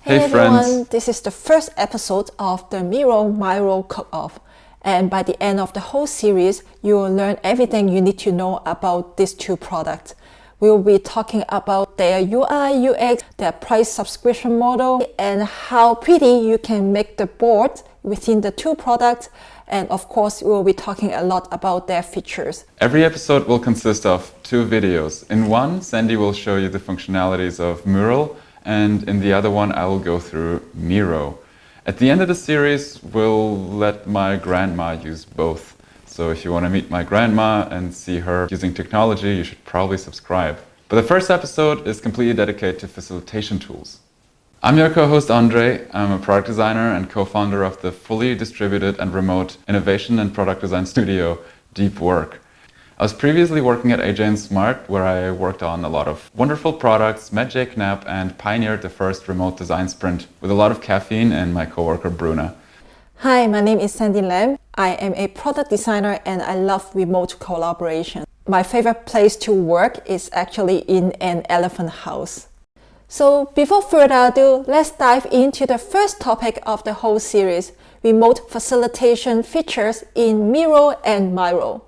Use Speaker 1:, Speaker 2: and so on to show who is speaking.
Speaker 1: Hey
Speaker 2: everyone,
Speaker 1: friends.
Speaker 2: this is the first episode of the Miro Cook-Off. And by the end of the whole series, you will learn everything you need to know about these two products. We will be talking about their UI, UX, their price subscription model, and how pretty you can make the board within the two products. And of course, we will be talking a lot about their features.
Speaker 1: Every episode will consist of 2 videos. In one, Sandy will show you the functionalities of Mural, and in the other one, I will go through Miro. At the end of the series, we'll let my grandma use both. So if you want to meet my grandma and see her using technology, you should probably subscribe. But the first episode is completely dedicated to facilitation tools. I'm your co-host Andre. I'm a product designer and co-founder of the fully distributed and remote innovation and product design studio, Deep Work. I was previously working at AJ & Smart, where I worked on a lot of wonderful products, met Jake Knapp, and pioneered the first remote design sprint with a lot of caffeine and my coworker Bruna.
Speaker 2: Hi, my name is Sandy Lam. I am a product designer and I love remote collaboration. My favorite place to work is actually in an elephant house. So before further ado, let's dive into the first topic of the whole series, remote facilitation features in Miro and Miro.